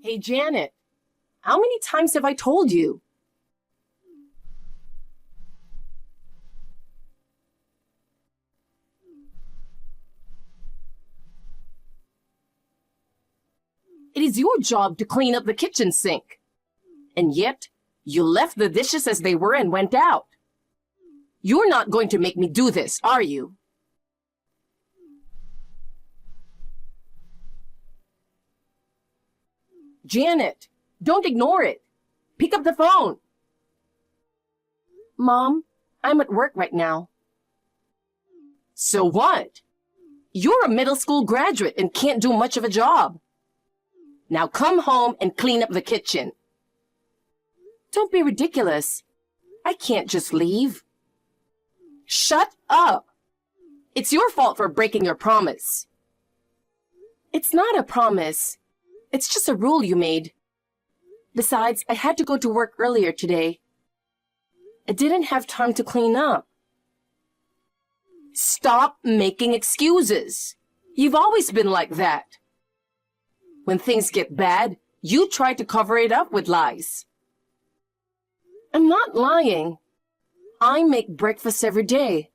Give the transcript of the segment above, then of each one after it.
Hey, Janet, how many times have I told you? It is your job to clean up the kitchen sink. And yet, you left the dishes as they were and went out. You're not going to make me do this, are you? Janet, don't ignore it. Pick up the phone. Mom, I'm at work right now. So what? You're a middle school graduate and can't do much of a job. Now come home and clean up the kitchen. Don't be ridiculous. I can't just leave. Shut up. It's your fault for breaking your promise. It's not a promise. It's just a rule you made. Besides, I had to go to work earlier today. I didn't have time to clean up. Stop making excuses. You've always been like that. When things get bad, you try to cover it up with lies. I'm not lying. I make breakfast every day.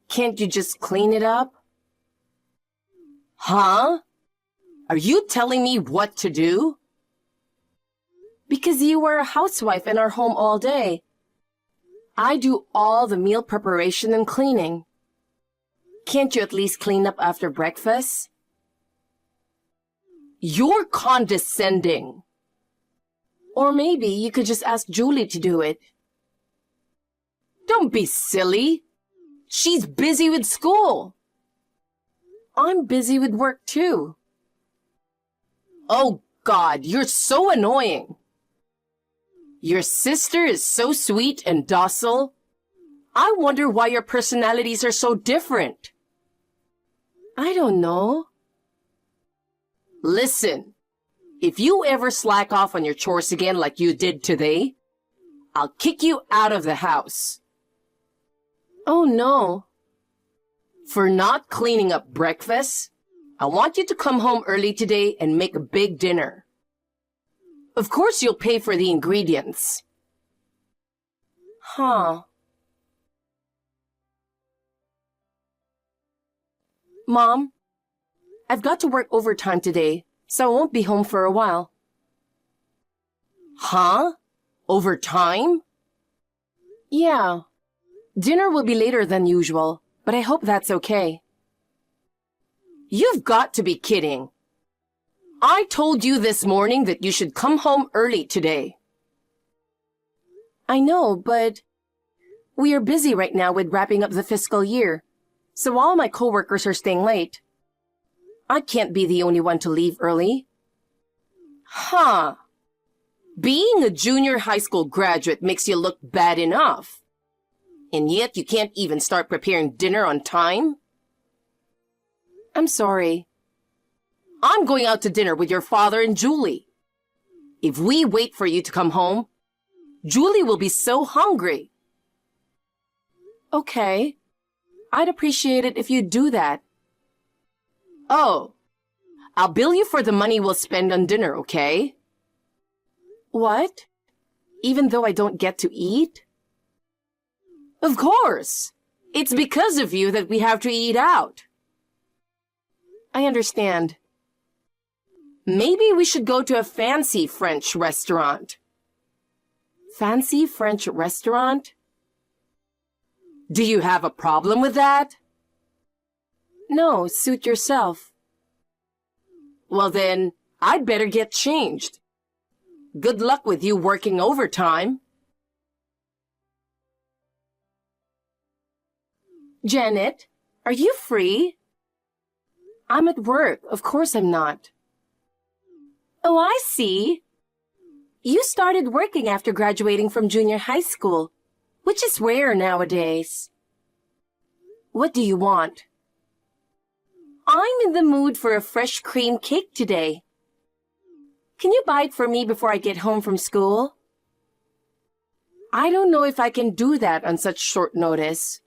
Can't you just clean it up? Huh? Are you telling me what to do? Because you are a housewife and are home all day. I do all the meal preparation and cleaning. Can't you at least clean up after breakfast? You're condescending. Or maybe you could just ask Julie to do it. Don't be silly. She's busy with school. I'm busy with work too. Oh God, you're so annoying. Your sister is so sweet and docile. I wonder why your personalities are so different. I don't know. Listen, if you ever slack off on your chores again like you did today, I'll kick you out of the house. Oh no. For not cleaning up breakfast, I want you to come home early today and make a big dinner. Of course you'll pay for the ingredients. Huh. Mom, I've got to work overtime today, so I won't be home for a while. Huh? Overtime? Yeah. Dinner will be later than usual, but I hope that's okay. You've got to be kidding. I told you this morning that you should come home early today. I know, but we are busy right now with wrapping up the fiscal year, so all my coworkers are staying late. I can't be the only one to leave early. Huh. Being a junior high school graduate makes you look bad enough. And yet you can't even start preparing dinner on time? I'm sorry. I'm going out to dinner with your father and Julie. If we wait for you to come home, Julie will be so hungry. Okay. I'd appreciate it if you'd do that. Oh, I'll bill you for the money we'll spend on dinner, okay? What? Even though I don't get to eat? Of course. It's because of you that we have to eat out. I understand. Maybe we should go to a fancy French restaurant. Fancy French restaurant? Do you have a problem with that? No, suit yourself. Well then, I'd better get changed. Good luck with you working overtime. Janet, are you free? I'm at work. Of course I'm not. Oh, I see. You started working after graduating from junior high school, which is rare nowadays. What do you want? I'm in the mood for a fresh cream cake today. Can you buy it for me before I get home from school? I don't know if I can do that on such short notice.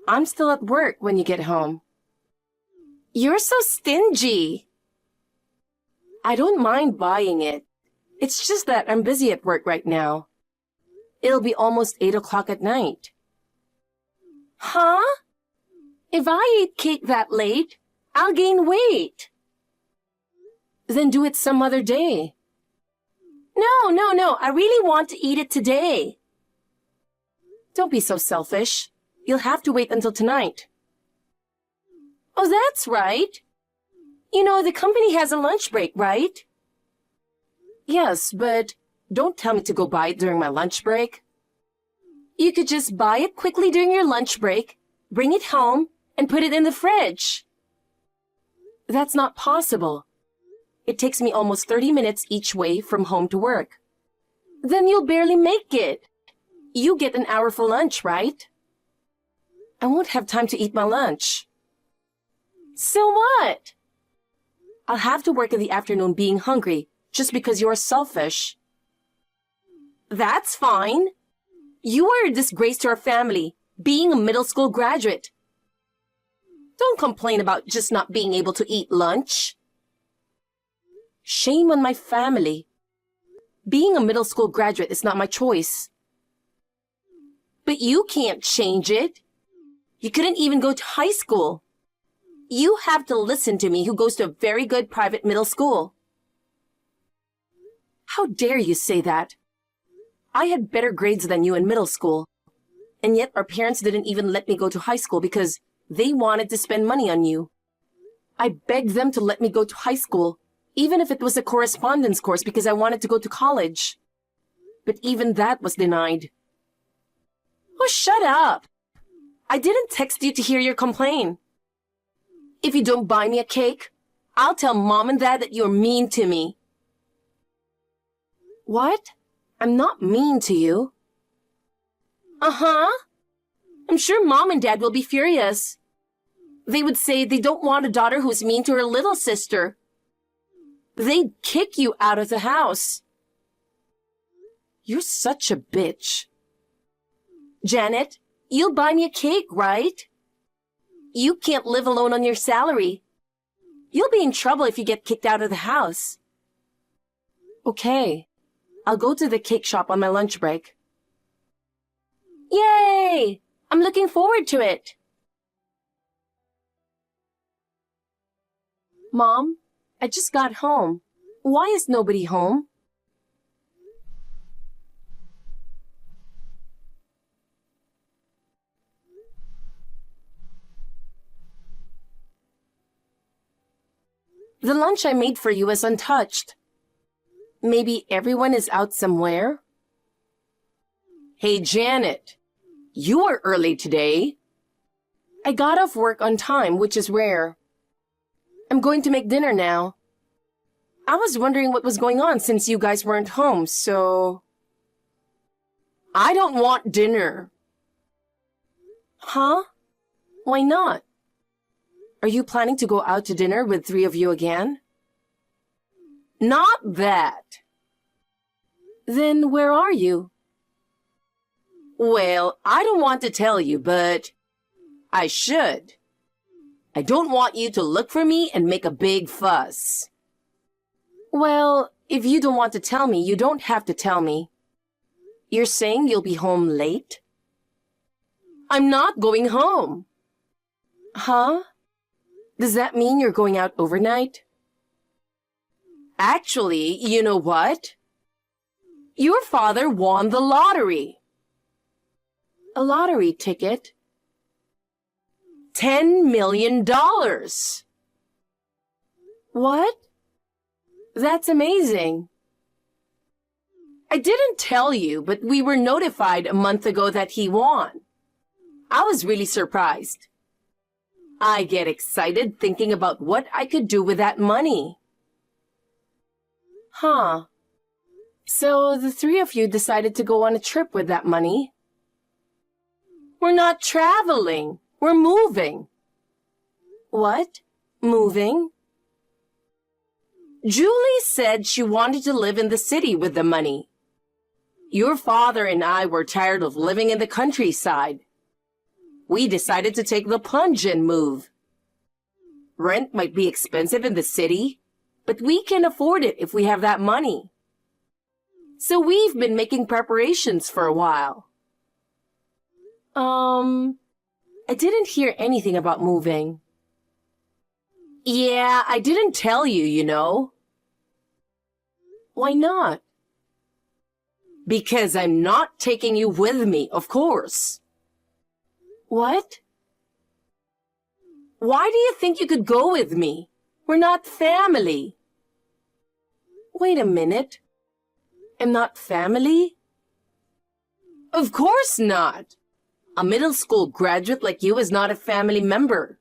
I'm still at work when you get home. You're so stingy. I don't mind buying it. It's just that I'm busy at work right now. It'll be almost 8 o'clock at night. Huh? If I eat cake that late, I'll gain weight. Then do it some other day. No. I really want to eat it today. Don't be so selfish. You'll have to wait until tonight. Oh, that's right. You know, the company has a lunch break, right? Yes, but don't tell me to go buy it during my lunch break. You could just buy it quickly during your lunch break, bring it home, and put it in the fridge. That's not possible. It takes me almost 30 minutes each way from home to work. Then you'll barely make it. You get an hour for lunch, right? I won't have time to eat my lunch. So what? I'll have to work in the afternoon being hungry just because you're selfish. That's fine. You are a disgrace to our family, being a middle school graduate. Don't complain about just not being able to eat lunch. Shame on my family. Being a middle school graduate is not my choice. But you can't change it. You couldn't even go to high school. You have to listen to me, who goes to a very good private middle school. How dare you say that? I had better grades than you in middle school. And yet our parents didn't even let me go to high school because they wanted to spend money on you. I begged them to let me go to high school, even if it was a correspondence course because I wanted to go to college. But even that was denied. Oh, shut up! I didn't text you to hear your complaint. If you don't buy me a cake, I'll tell Mom and Dad that you're mean to me. What? I'm not mean to you. Uh-huh. I'm sure Mom and Dad will be furious. They would say they don't want a daughter who's mean to her little sister. They'd kick you out of the house. You're such a bitch. Janet, you'll buy me a cake, right? You can't live alone on your salary. You'll be in trouble if you get kicked out of the house. Okay. I'll go to the cake shop on my lunch break. Yay! I'm looking forward to it. Mom, I just got home. Why is nobody home? The lunch I made for you is untouched. Maybe everyone is out somewhere? Hey, Janet, you are early today. I got off work on time, which is rare. I'm going to make dinner now. I was wondering what was going on since you guys weren't home, so... I don't want dinner. Huh? Why not? Are you planning to go out to dinner with 3 of you again? Not that. Then where are you? Well, I don't want to tell you, but I should. I don't want you to look for me and make a big fuss. Well, if you don't want to tell me, you don't have to tell me. You're saying you'll be home late? I'm not going home. Huh? Does that mean you're going out overnight? Actually, you know what? Your father won the lottery. A lottery ticket? $10 million. What? That's amazing. I didn't tell you, but we were notified a month ago that he won. I was really surprised. I get excited thinking about what I could do with that money. Huh. So the 3 of you decided to go on a trip with that money? We're not traveling. We're moving. What? Moving? Julie said she wanted to live in the city with the money. Your father and I were tired of living in the countryside. We decided to take the plunge and move. Rent might be expensive in the city, but we can afford it if we have that money. So we've been making preparations for a while. I didn't hear anything about moving. Yeah, I didn't tell you, you know. Why not? Because I'm not taking you with me, of course. What? Why do you think you could go with me? We're not family. Wait a minute. I'm not family? Of course not. A middle school graduate like you is not a family member.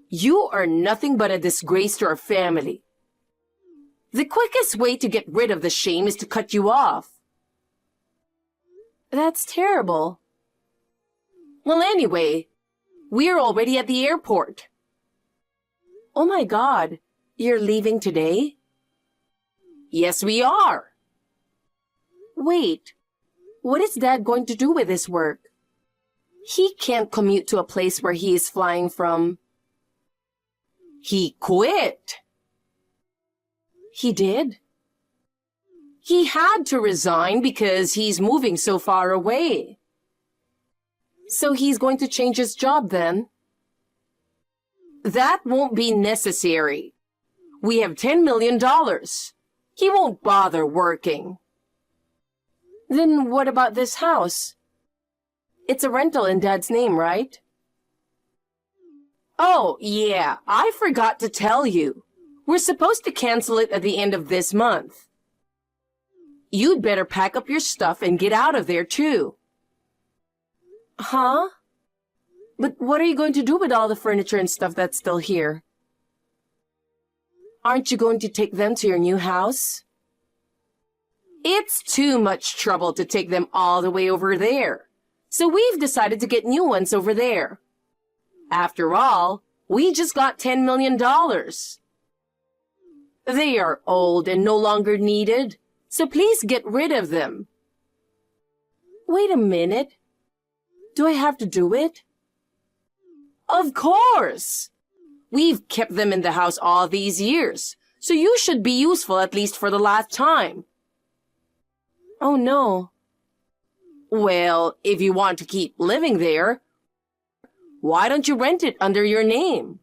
You are nothing but a disgrace to our family. The quickest way to get rid of the shame is to cut you off. That's terrible. Well, anyway, we're already at the airport. Oh my God, you're leaving today? Yes, we are. Wait, what is Dad going to do with his work? He can't commute to a place where he is flying from. He quit. He did? He had to resign because he's moving so far away. So he's going to change his job then? That won't be necessary. We have $10 million. He won't bother working. Then what about this house? It's a rental in Dad's name, right? Oh, yeah, I forgot to tell you. We're supposed to cancel it at the end of this month. You'd better pack up your stuff and get out of there, too. Huh? But what are you going to do with all the furniture and stuff that's still here? Aren't you going to take them to your new house? It's too much trouble to take them all the way over there. So we've decided to get new ones over there. After all, we just got $10 million. They are old and no longer needed, so please get rid of them. Wait a minute. Do I have to do it? Of course! We've kept them in the house all these years, so you should be useful at least for the last time. Oh no. Well, if you want to keep living there, why don't you rent it under your name?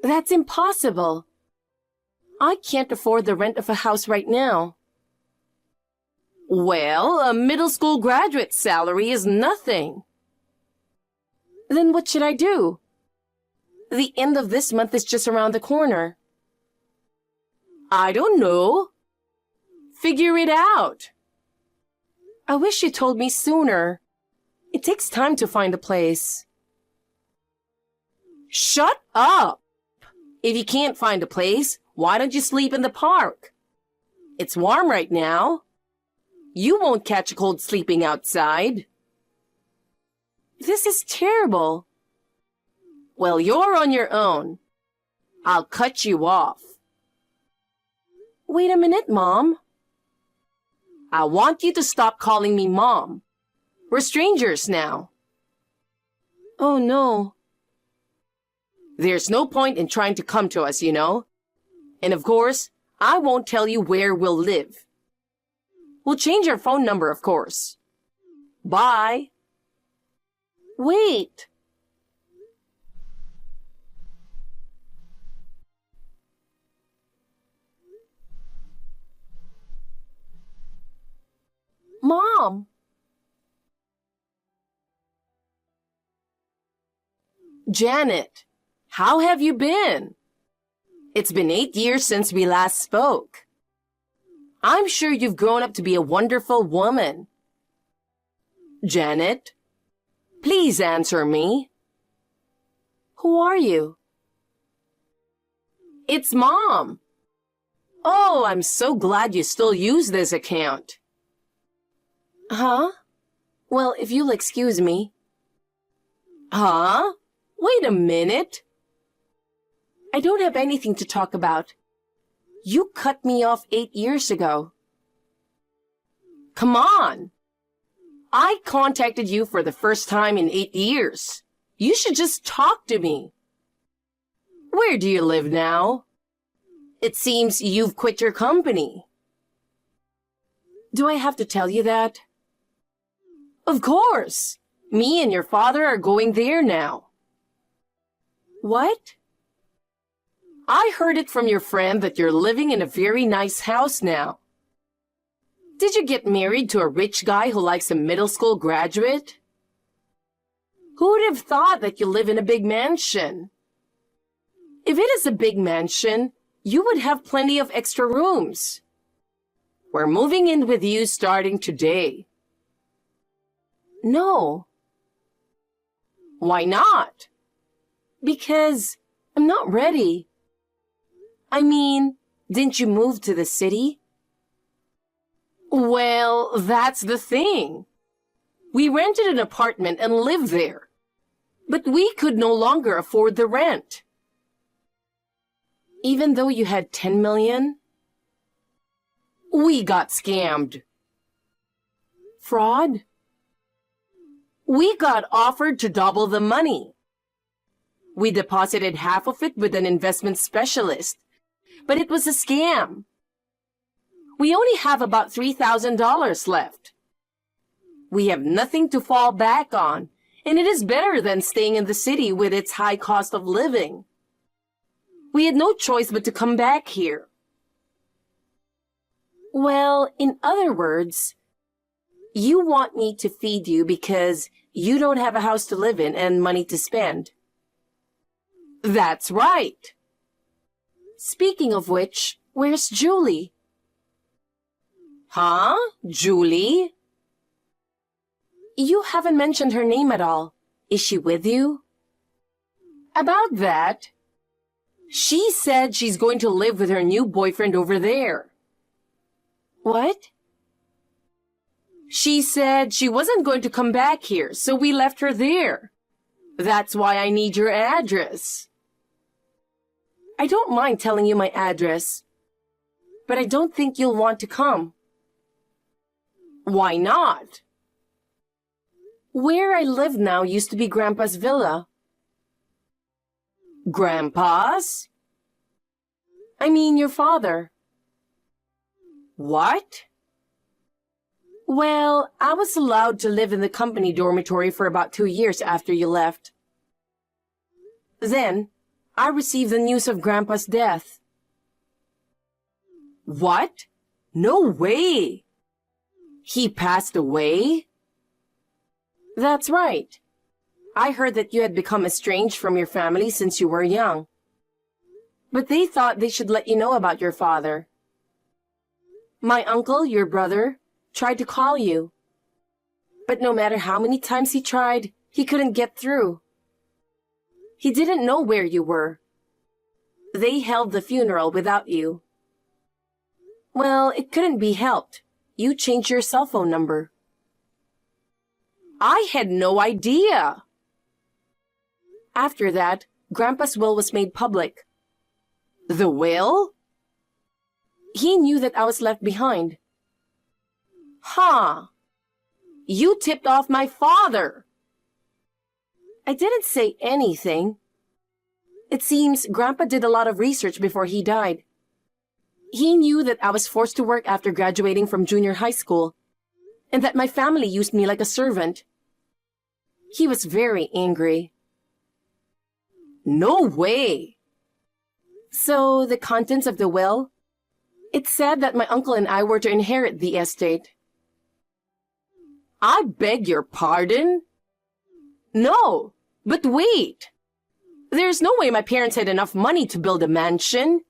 That's impossible. I can't afford the rent of a house right now. Well, a middle school graduate's salary is nothing. Then what should I do? The end of this month is just around the corner. I don't know. Figure it out. I wish you told me sooner. It takes time to find a place. Shut up! If you can't find a place, why don't you sleep in the park? It's warm right now. You won't catch a cold sleeping outside. This is terrible. Well, you're on your own. I'll cut you off. Wait a minute, Mom. I want you to stop calling me Mom. We're strangers now. Oh, no. There's no point in trying to come to us, you know. And of course, I won't tell you where we'll live. We'll change our phone number, of course. Bye. Wait. Mom. Janet, how have you been? It's been 8 years since we last spoke. I'm sure you've grown up to be a wonderful woman. Janet, please answer me. Who are you? It's Mom. Oh, I'm so glad you still use this account. Huh? Well, if you'll excuse me. Huh? Wait a minute. I don't have anything to talk about. You cut me off 8 years ago. Come on. I contacted you for the first time in 8 years. You should just talk to me. Where do you live now? It seems you've quit your company. Do I have to tell you that? Of course. Me and your father are going there now. What? I heard it from your friend that you're living in a very nice house now. Did you get married to a rich guy who likes a middle school graduate? Who would have thought that you live in a big mansion? If it is a big mansion, you would have plenty of extra rooms. We're moving in with you starting today. No. Why not? Because I'm not ready. I mean, didn't you move to the city? Well, that's the thing. We rented an apartment and lived there. But we could no longer afford the rent. Even though you had 10 million? We got scammed. Fraud? We got offered to double the money. We deposited half of it with an investment specialist, but it was a scam. We only have about $3,000 left. We have nothing to fall back on, and it is better than staying in the city with its high cost of living. We had no choice but to come back here. Well, in other words, you want me to feed you because you don't have a house to live in and money to spend. That's right. Speaking of which, where's Julie? Huh? Julie? You haven't mentioned her name at all. Is she with you? About that, she said she's going to live with her new boyfriend over there. What? She said she wasn't going to come back here, so we left her there. That's why I need your address. I don't mind telling you my address, but I don't think you'll want to come. Why not? Where I live now used to be Grandpa's villa. Grandpa's? I mean your father. What? Well, I was allowed to live in the company dormitory for about 2 years after you left. Then, I received the news of Grandpa's death. What? No way! He passed away? That's right. I heard that you had become estranged from your family since you were young. But they thought they should let you know about your father. My uncle, your brother, tried to call you. But no matter how many times he tried, he couldn't get through. He didn't know where you were. They held the funeral without you. Well, it couldn't be helped. You changed your cell phone number. I had no idea. After that, Grandpa's will was made public. The will? He knew that I was left behind. Huh. You tipped off my father. I didn't say anything. It seems Grandpa did a lot of research before he died. He knew that I was forced to work after graduating from junior high school, and that my family used me like a servant. He was very angry. No way! So, the contents of the will? It said that my uncle and I were to inherit the estate. I beg your pardon? No, but wait! There's no way my parents had enough money to build a mansion.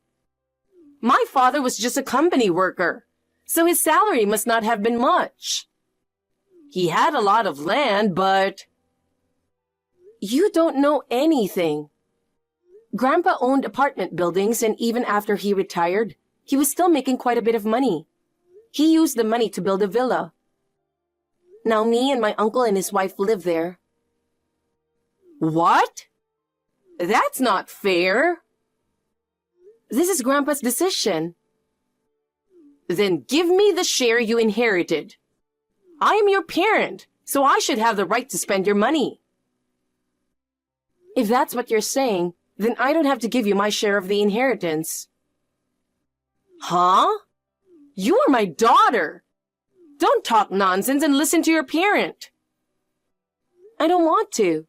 My father was just a company worker, so his salary must not have been much. He had a lot of land, but... You don't know anything. Grandpa owned apartment buildings, and even after he retired, he was still making quite a bit of money. He used the money to build a villa. Now me and my uncle and his wife live there. What? That's not fair. This is Grandpa's decision. Then give me the share you inherited. I am your parent, so I should have the right to spend your money. If that's what you're saying, then I don't have to give you my share of the inheritance. Huh? You are my daughter. Don't talk nonsense and listen to your parent. I don't want to.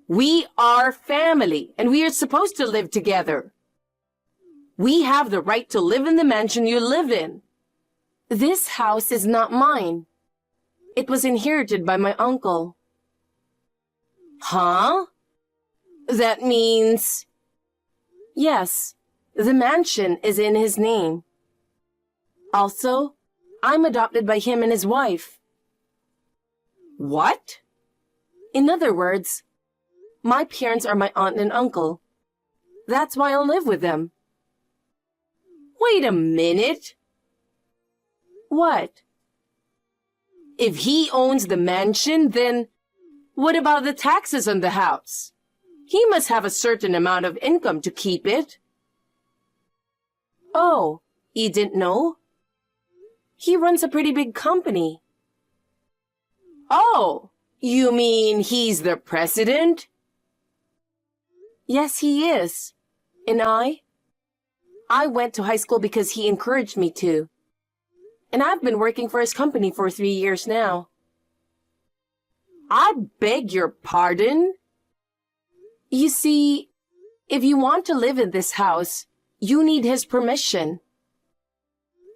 We are family, and we are supposed to live together. We have the right to live in the mansion you live in. This house is not mine. It was inherited by my uncle. Huh? That means... Yes, the mansion is in his name. Also, I'm adopted by him and his wife. What? In other words, my parents are my aunt and uncle. That's why I'll live with them. Wait a minute. What? If he owns the mansion, then what about the taxes on the house? He must have a certain amount of income to keep it. Oh, you didn't know? He runs a pretty big company. Oh, you mean he's the president? Yes, he is. And I went to high school because he encouraged me to. And I've been working for his company for 3 years now. I beg your pardon? You see, if you want to live in this house, you need his permission.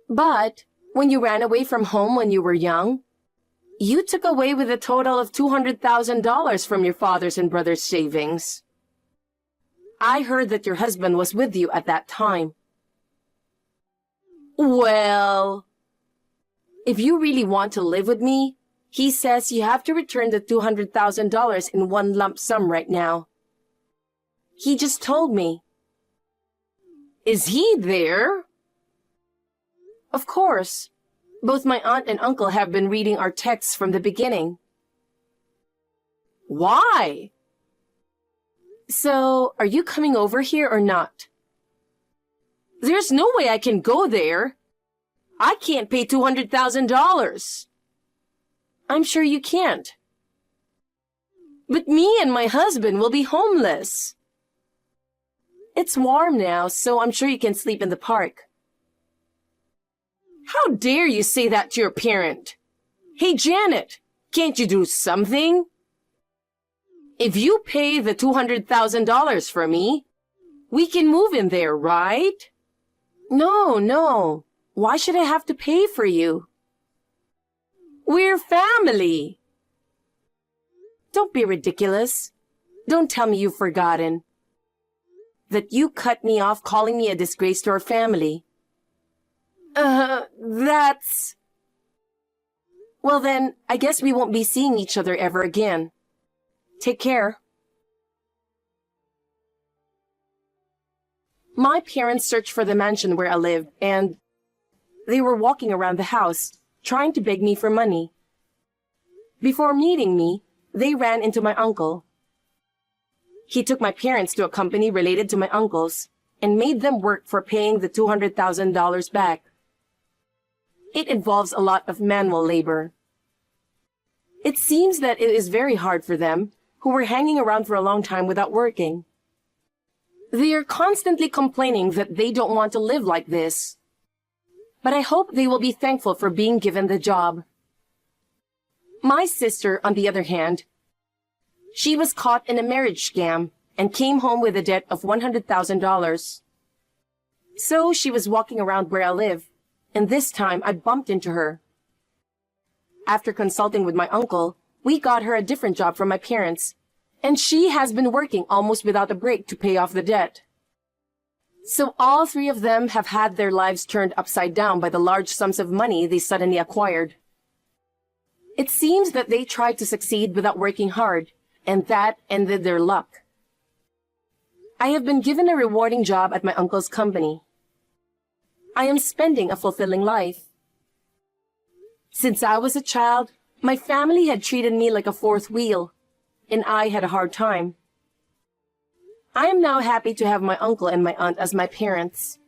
But when you ran away from home when you were young, you took away with a total of $200,000 from your father's and brother's savings. I heard that your husband was with you at that time. Well, if you really want to live with me, he says you have to return the $200,000 in one lump sum right now. He just told me. Is he there? Of course. Both my aunt and uncle have been reading our texts from the beginning. Why? So, are you coming over here or not? There's no way I can go there. I can't pay $200,000. I'm sure you can't. But me and my husband will be homeless. It's warm now, so I'm sure you can sleep in the park. How dare you say that to your parent? Hey, Janet, can't you do something? If you pay the $200,000 for me, we can move in there, right? No. Why should I have to pay for you? We're family. Don't be ridiculous. Don't tell me you've forgotten that you cut me off calling me a disgrace to our family. That's... Well then, I guess we won't be seeing each other ever again. Take care. My parents searched for the mansion where I lived, and they were walking around the house, trying to beg me for money. Before meeting me, they ran into my uncle. He took my parents to a company related to my uncle's and made them work for paying the $200,000 back. It involves a lot of manual labor. It seems that it is very hard for them, who were hanging around for a long time without working. They are constantly complaining that they don't want to live like this. But I hope they will be thankful for being given the job. My sister, on the other hand, she was caught in a marriage scam and came home with a debt of $100,000. So she was walking around where I live, and this time I bumped into her. After consulting with my uncle, we got her a different job from my parents, and she has been working almost without a break to pay off the debt. So all three of them have had their lives turned upside down by the large sums of money they suddenly acquired. It seems that they tried to succeed without working hard, and that ended their luck. I have been given a rewarding job at my uncle's company. I am spending a fulfilling life. Since I was a child, my family had treated me like a fourth wheel, and I had a hard time. I am now happy to have my uncle and my aunt as my parents.